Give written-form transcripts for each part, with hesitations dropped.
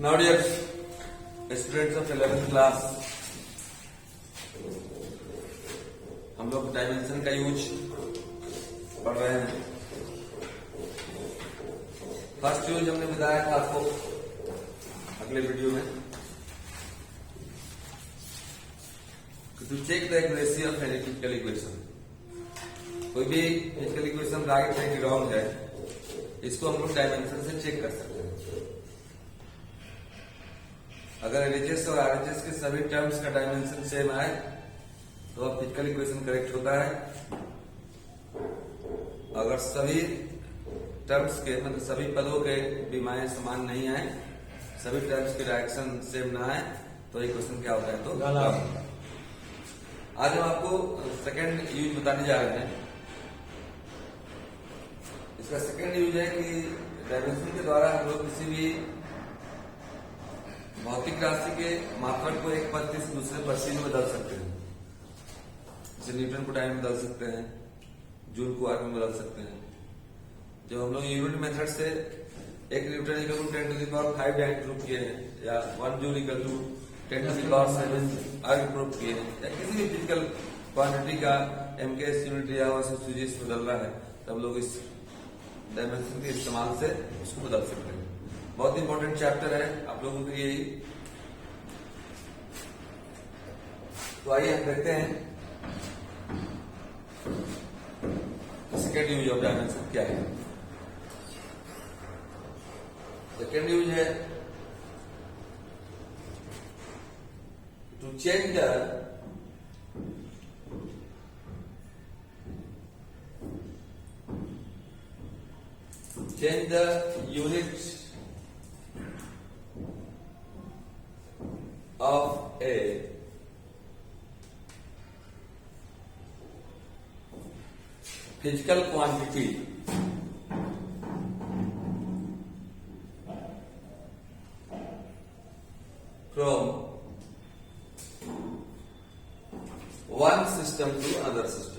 Now dear students of 11th class, हम लोग dimension का यूज पढ़ रहे हैं। फर्स्ट यूज हमने बताया था आपको अगले वीडियो में to check the accuracy of any physical equation. कोई भी फिजिकल इक्वेशन राइट है कि रॉन्ग है, इसको हम लोग डायमेंशन से चेक कर सकते हैं। अगर एलएचएस और आरएचएस के सभी टर्म्स का डायमेंशन सेम आए तो अब फिजिकल इक्वेशन करेक्ट होता है। अगर सभी टर्म्स के मतलब सभी पदों के विमाएं समान नहीं आए, सभी टर्म्स के डायरेक्शन सेम ना आए तो इक्वेशन क्या होता है? तो गलत। आज हम आपको सेकंड यूज बताने जा रहे हैं। इसका सेकंड यूज है कि डायमेंशन के द्वारा हम लोग किसी भी भौतिक राशि के मात्रक को एक पद से दूसरे पद में बदल सकते हैं। जैसे न्यूटन को टाइम में बदल सकते हैं, जूल को आर में बदल सकते हैं। जब हम लोग यूनिट मेथड से एक newton equal to 10 to the power 5 direct prove किए हैं, या 1 joule equal to 10 to the power 7 आगे प्रूव किए हैं, या किसी भी फिजिकल क्वांटिटी का एमकेएस यूनिट या सुजीस बदल रहा है, तब लोग इस डायमेंशन के इस्तेमाल से उसको बदल सकते हैं। बहुत इंपॉर्टेंट चैप्टर है आप लोगों के लिए। तो आइए हम देखते हैं सेकेंड यूज ऑफ डायमेंशन क्या है। सेकेंड यूज है to change the unit of a physical quantity from one system to another system.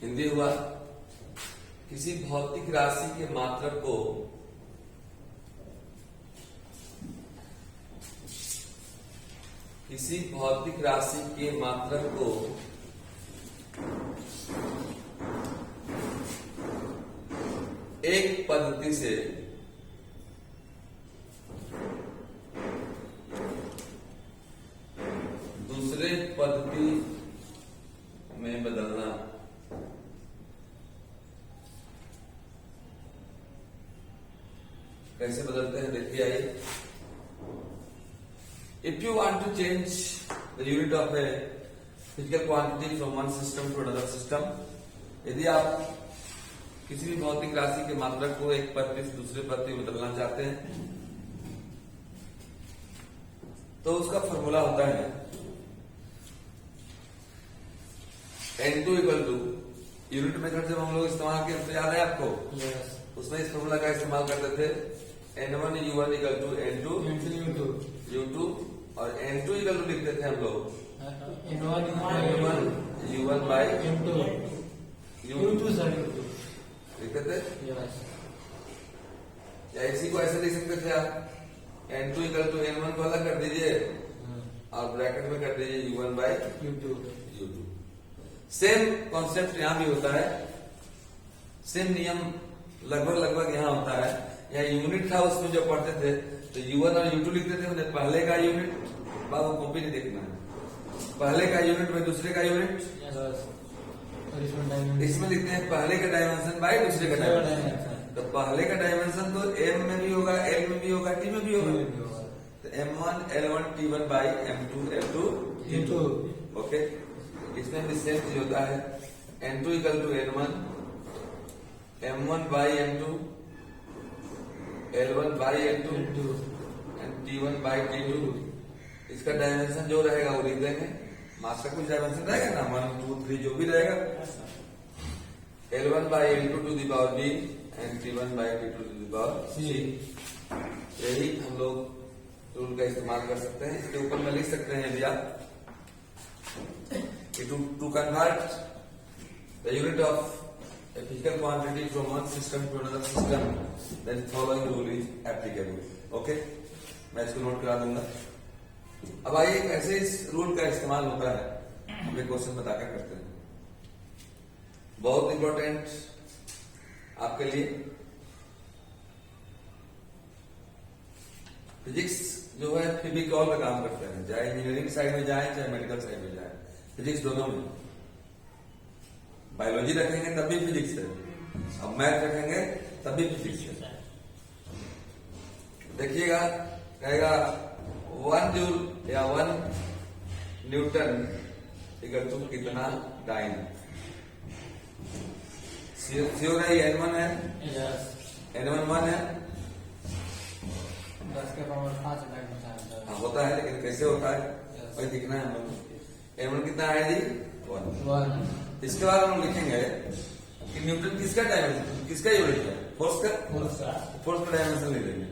Hindi हुआ किसी भौतिक राशि के मात्रक को एक पद्धति से दूसरे पद्धति में बदलना। कैसे बदलते हैं देखिए आइए। If you want to change the unit of a physical quantity from one system to another system, यदि आप किसी भी भौतिक राशि के मात्रक को एक पद से दूसरे पद में बदलना चाहते हैं तो उसका फॉर्मूला होता है N2 equal to, unit method जब हम लोग इस्तेमाल किए तो याद है आपको? yes. उसमें इस फॉर्मूला का इस्तेमाल करते थे N1 U1 equal to N2 U2 और N2 इक्वल टू लिखते थे हम लोग N1 U1 बाई U2 लिखते थे। या इसी को ऐसे लिख सकते थे आप, N2 इक्वल टू N1 को अलग कर दीजिए और ब्रैकेट में कर दीजिए U1 by U2। Same concept यहां भी होता है, सेम नियम लगभग यहाँ होता है। यहाँ यूनिट था उसमें जो पढ़ते थे तो U1 और U2 लिखते थे, उन्हें पहले का यूनिट, बाबू कॉपी नहीं देखना है, पहले का यूनिट में दूसरे का यूनिट, इसमें लिखते हैं पहले का डायमेंशन बाय दूसरे का डायमेंशन। तो पहले का डायमेंशन तो M में भी होगा, L में भी होगा, T में भी होगा। तो M1 L1 T1 by M2 L2 T2। Okay, इसमें भी सेम चीज होता है। N2 equal to N1 M1 by M2 L1 by L2 and T1 by T2। इसका डायमेंशन जो रहेगा वो लिख देंगे, मास का कुछ डायमेंशन रहेगा ना, 1 2 3 जो भी रहेगा, L1 by L2 to the power B and T1 by T2 to the power C। यही हम लोग रूल का इस्तेमाल कर सकते हैं। इसके ऊपर में लिख सकते हैं भैया कि to convert the unit of a physical quantity from one system to another system, then following rule is applicable. Okay, मैं इसको नोट करा दूंगा। अब आइए कैसे इस रूल का इस्तेमाल होता है हम एक क्वेश्चन बताकर करते हैं, बहुत इंपॉर्टेंट आपके लिए। फिजिक्स जो है फेविकॉल का काम करते हैं, चाहे इंजीनियरिंग साइड में जाए चाहे मेडिकल साइड में जाए, फिजिक्स दोनों में। बायोलॉजी रखेंगे तब भी फिजिक्स है, अब मैथ रखेंगे तब भी फिजिक्स है। देखिएगा कहेगा 1 जूल या 1 न्यूटन इक्वल टू कितना डाइन। श्योर है ये N1 है, N1 1 है, 10 के पावर 5 हाँ होता है, लेकिन कैसे होता है वही दिखना है हम लोग। N1 कितना है जी 1। इसके बाद हम लिखेंगे कि न्यूटन किसका डायमेंशन, किसका यूनिट है, फोर्स का डायमेंशन ले लेंगे,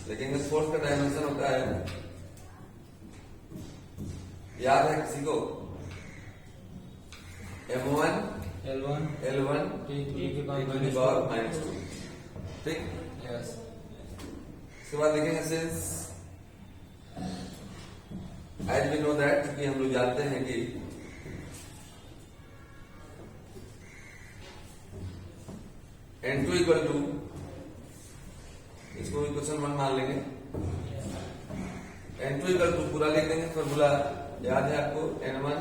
लिखेंगे फोर्स का डायमेंशन होता है, याद है किसी को, M1 L1 T⁻², ठीक। इसके बाद लिखेंगे since as we know that, क्योंकि हम लोग जानते हैं कि N2 इक्वल टू, इसको इक्वेशन 1 मान लेंगे, N2 इक्वल टू पूरा लिख देंगे, फॉर्मूला याद है आपको, N1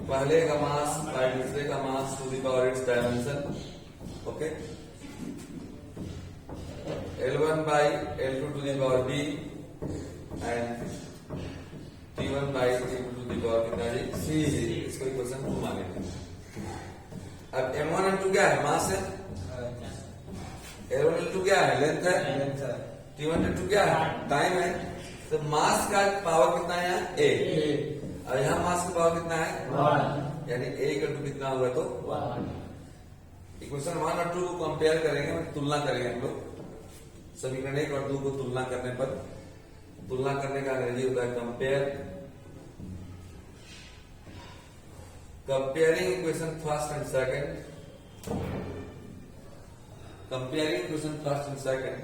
पहले का मास बाय दूसरे का mass to the power its dimension, okay, L1 by L2 to the power B and T1 by T2 to the power कितना जी C। इसको इक्वेशन 2 मानेंगे। अब M1 M2 क्या है, मास है, L1 L2 क्या है, लेंथ है, T1 T2 क्या है, टाइम है। तो मास का पावर कितना है यहाँ A, और यहाँ मास का पावर कितना है 1, यानी A इक्वल टू कितना हुआ तो 1। इक्वेशन 1 और 2 को कंपेयर करेंगे, तुलना करेंगे हम लोग, समीकरण 1 और 2 को तुलना करने पर, तुलना करने का अंग्रेजी होता है compare, comparing equation first and second, comparing equation first and second,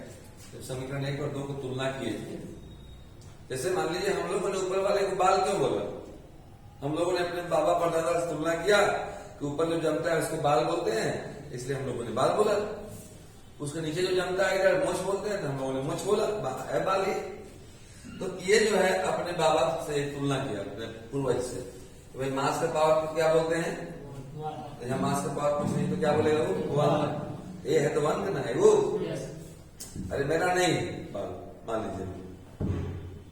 जब समीकरण 1 और 2 को तुलना किए, जैसे मान लीजिए हम लोगों ने ऊपर वाले को बाल क्यों बोला, हम लोगों ने अपने बाबा परदादा से तुलना किया कि ऊपर जो जमता है उसको बाल बोलते हैं, इसलिए हम लोगों ने बाल बोला, उसके नीचे जो जमता है इधर मोछ बोलते हैं, तो हम लोगों ने मोछ बोला, है बाल ये। तो ये जो है अपने बाबा से तुलना किया, अपने पूर्वज से, तो भाई मास का पावर को क्या बोलते हैं, तो यहाँ मास का पावर कुछ नहीं तो क्या बोलेगा वो 1, ये है तो 1 करना है वो, अरे मेरा नहीं बाल, मान लीजिए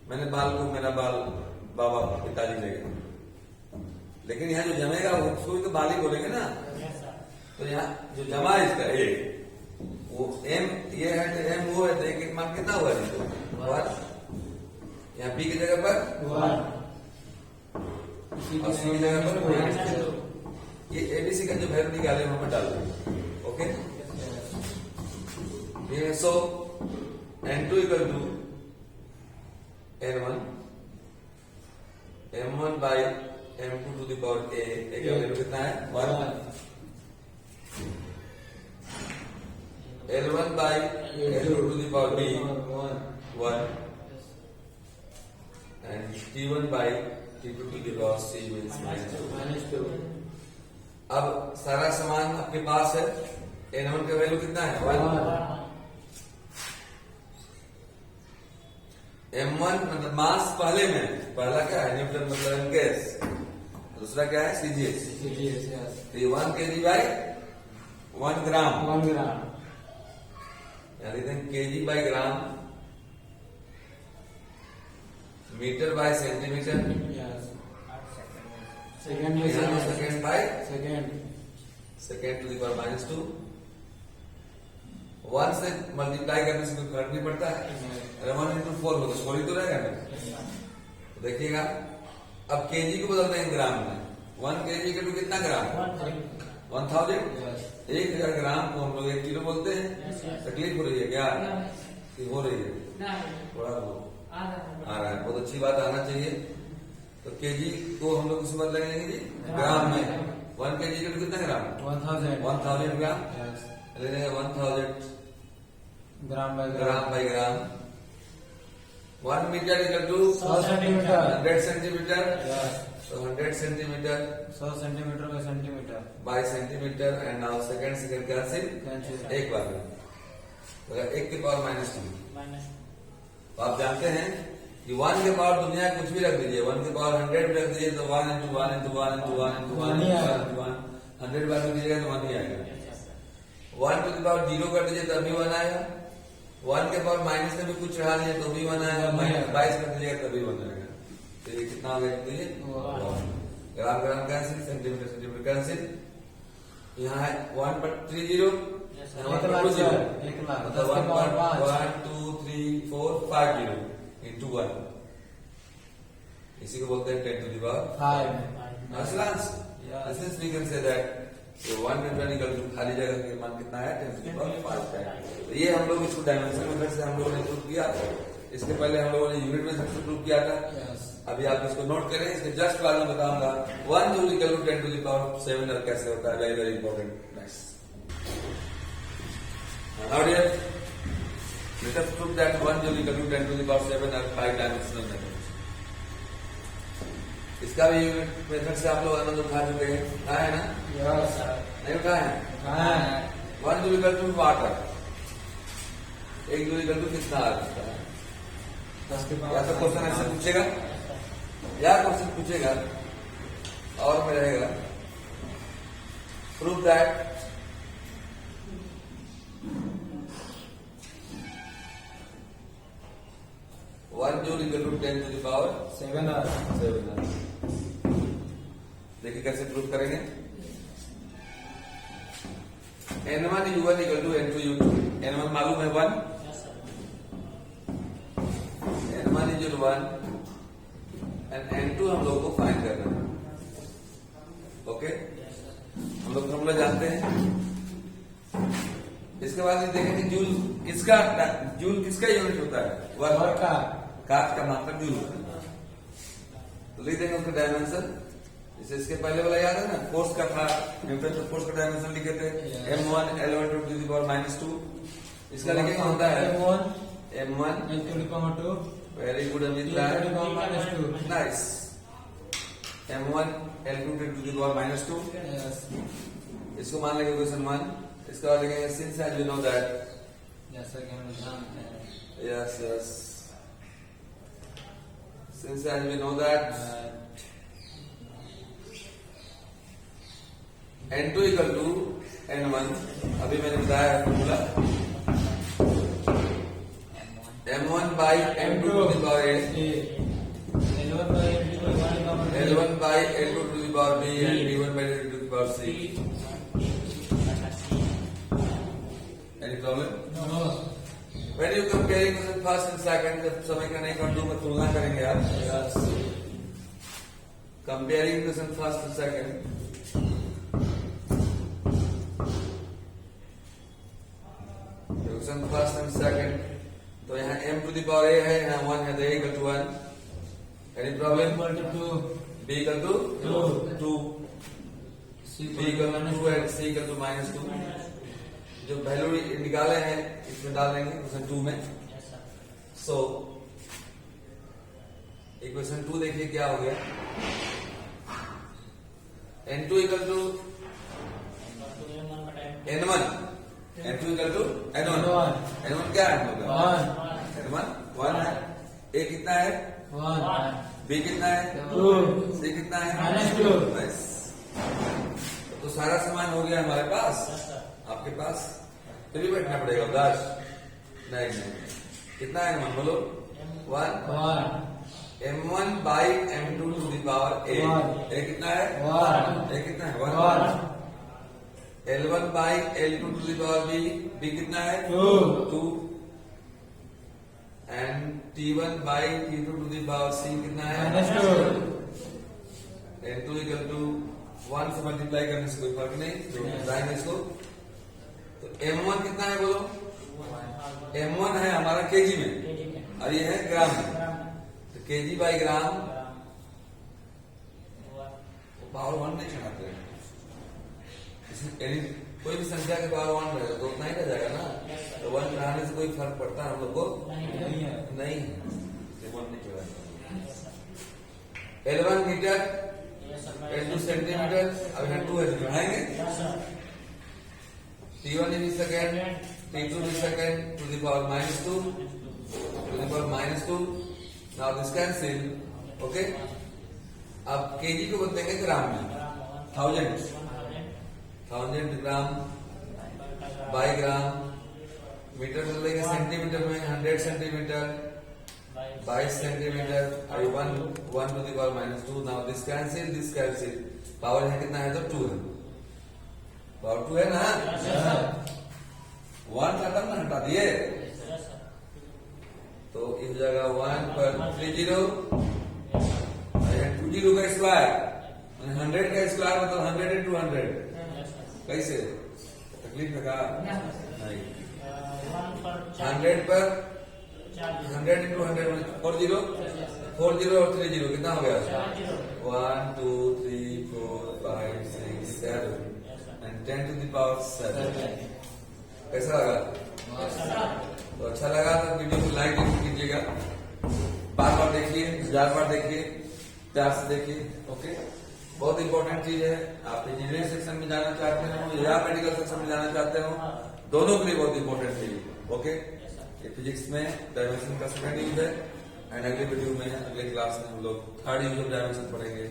मैंने बाल को, मेरा बाल बाबा पिताजी ले गए, लेकिन यहाँ जो जमेगा उसको भी तो बाल ही बोलेंगे ना। तो यहाँ जो जमा है इसका ए, वो M ये है तो M वो है, तो एक मान कितना हुआ है, यहाँ B की जगह पर 1 और C की जगह पर 2। ये ABC का जो वैल्यू निकाले वहां पर डाल देंगे, okay. So N2 equal to N1 M1 by M2 to the power A, का वैल्यू कितना है 1, L1 by L2 to the power B 1 and T1 by T2 to the power C means -2। अब सारा सामान आपके पास है, N1 का value कितना है 1, M1 मतलब मास पहले में, पहला क्या है न्यूटन मतलब गैस, दूसरा क्या है CGS, तो 1 kg बाई 1 ग्राम, यानी kg by gram, metre by centimetre, second by second to the power -2। 1 से मल्टीप्लाई करने से कोई फर्क नहीं पड़ता है, 1 into 4 हो तो 4 ही तो रहेगा ना। देखिएगा अब केजी को बदलते हैं ग्राम में, 1 kg के टू कितना ग्राम, 1000, 1000 ग्राम को हम लोग 1 किलो बोलते हैं। तकलीफ हो रही है क्या, कि हो रही है? थोड़ा आ रहा है, बहुत अच्छी बात, आना चाहिए। तो केजी को हम लोग इसमें बदलेंगे जी ग्राम में। 1 kg के कितना ग्राम? 1000 ग्राम। ले लेंगे 1000 gram by gram. 1 metre equal to 100 centimetre. 100 centimetre. तो 100 centimetre 100 centimetre by centimetre by centimetre. And now second cancel एक बार में, तो 1 की पावर -2। तो आप जानते हैं कि 1 के पावर दुनिया कुछ भी रख दीजिए, 1 के पावर 100 भी रख दीजिए तो 1 into 1 into 1 into 1 into 1 1 ही आएगा। 100 बार में दीजिएगा तो 1 ही आएगा। 1 to the power 0 कर दीजिए तब भी 1 आएगा। 1 के पावर माइनस में भी कुछ चढ़ा दीजिए तो भी 1 आएगा। -22 कर दीजिएगा तभी 1 आएगा। तो ये कितना हो गया? Gram cancel, centimetre cancel. यहाँ है 1/30, 1 लाख 10 के पावर 5 1 2 3 4 5 0 into 1। इसी को बोलते हैं 10 to the power 5। Aslan's. This is we can say that 1 equal to खाली जगह के मान कितना है? 10 to the power 5 है। तो ये हम लोग इसको डायमेंशन मेथड से हम लोगों ने प्रूव किया। इसके पहले हम लोगों ने यूनिट मेथड से प्रूव किया था। अभी आप इसको नोट करें, इसके जस्ट बाद में बताऊंगा 1 joule equal to 10 to the power 7 और कैसे होता है। Very very important. Now dear, let us prove that 1 joule equal to 10 to the power 7 are 5 dimensional methods. इसका भी यूनिट मेथड से आप लोग आनंद उठा चुके हैं, उठाए है ना? नहीं उठाए हैं? 1 joule equal to water, 1 joule equal to कितना आ सकता है? या तो क्वेश्चन ऐसे पूछेगा या क्वेश्चन पूछेगा और में रहेगा prove that 1 joule equal to 10 to the power 7। देखिए कैसे प्रूव करेंगे। N1 U1 equal to N2 U2। N1 मालूम है 1, N1 is 1 and N2 हम लोग को फाइंड करना है। ओके, हम लोग फॉर्मूला जानते हैं। इसके बाद देखें कि जूल किसका यूनिट होता है? वर्क का मात्रक जूल होता है। तो लिख देंगे उसका डायमेंशन। जैसे इसके पहले वाला याद है ना, फोर्स का था, न्यूटन तो फोर्स का डायमेंशन लिखे थे M1 L1 to the power -2। इसका लिखेंगे होता है M1 L to the power 2। Very good Amit L to the power -2। Nice. M1 L2 to the power -2। इसको मान लेंगे क्वेश्चन 1। इसका बाद लिखेंगे since as we know that, जैसा कि हम जानते हैं, yes since as we know that N2 equal to N1। अभी मैंने बताया formula M1 by M2 to the power A, L1 by L2 to the power B and D1 by D2 to the power C। Any problem? No। When you comparing question first and second, जब समीकरण 1 और 2 में तुलना करेंगे आप, comparing question first and second, question first and second, तो यहाँ m to the power a है, यहाँ 1 है, तो a equal to 1। Any problem? B equal to 2, B equal to 2 and C equal to -2। जो वैल्यू निकाले हैं इसमें डाल देंगे क्वेश्चन 2 में। सो इक्वेशन 2 देखिए क्या हो गया। N2 equal to N1, N2 equal to N1। N1 क्या है हम लोग? N1 1 है। A कितना है? 1। B कितना है? 2। C कितना है? -2। बस, तो सारा सामान हो गया हमारे पास, आपके पास तो भी बैठना पड़ेगा उदास। नहीं कितना है M1 बोलो? 1 M1 by M2 to the power A। A कितना है? 1। A कितना है? 1। L1 by L2 to the power B, B कितना है? 2 and T1 by T2 to the power C कितना है? -2। N2 इक्वल टू 1 से मल्टीप्लाई करने से कोई फर्क नहीं, तो बताएंगे इसको। तो M1 कितना है बोलो? m1 है हमारा केजी में और ये है ग्राम में, तो केजी बाई ग्राम पावर 1 नहीं चढ़ाते हैं। कोई भी संख्या के पावर 1 रहेगा तो उतना ही रह जाएगा ना, तो 1 चढ़ाने से कोई फर्क पड़ता है हम लोग को नहीं, तो 1 नहीं चढ़ाएगा। L1 मीटर, L2 सेंटीमीटर, अब यहाँ 2 है तो बढ़ाएंगे। T1 in second, T2 in second to the power -2, to the power -2. Now this cancel, okay? अब केजी को बदलेंगे ग्राम में, 1000 ग्राम बाई ग्राम, मीटर बदलेंगे सेंटीमीटर में, 100 सेंटीमीटर, 22 सेंटीमीटर, और 1 to the power -2. Now this cancel, power है कितना है तो 2 है, पावर 2 है ना, 1 खत्म ना, हटा दिए, तो ये हो जाएगा 1 पर 30, 20 का स्क्वायर, 100 का स्क्वायर मतलब 100 into 100, कैसे तकलीफ लगा नहीं, 100 पर 100 into 100 40 और 30 कितना हो गया, 1 2 3 4 5 6 7 and 10 to the power 7। कैसा लगा? तो अच्छा लगा तो वीडियो को लाइक कीजिएगा, बार बार देखिए, 1000 बार देखिए, प्यार से देखिए, ओके। बहुत इंपॉर्टेंट चीज है, आप इंजीनियरिंग सेक्शन में जाना चाहते हो या मेडिकल सेक्शन में जाना चाहते हो, दोनों के लिए बहुत इंपॉर्टेंट चीज है, ओके। ये फिजिक्स में डायमेंशन का सेकंड यूज है, एंड अगले वीडियो में अगले क्लास में हम लोग थर्ड यूज ऑफ डायमेंशन पढ़ेंगे।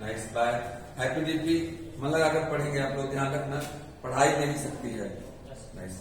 नाइस, बाय, हैप्पी डीपी, मन लगाकर पढ़ेंगे आप लोग, ध्यान रखना, पढ़ाई नहीं सकती है। नाइस।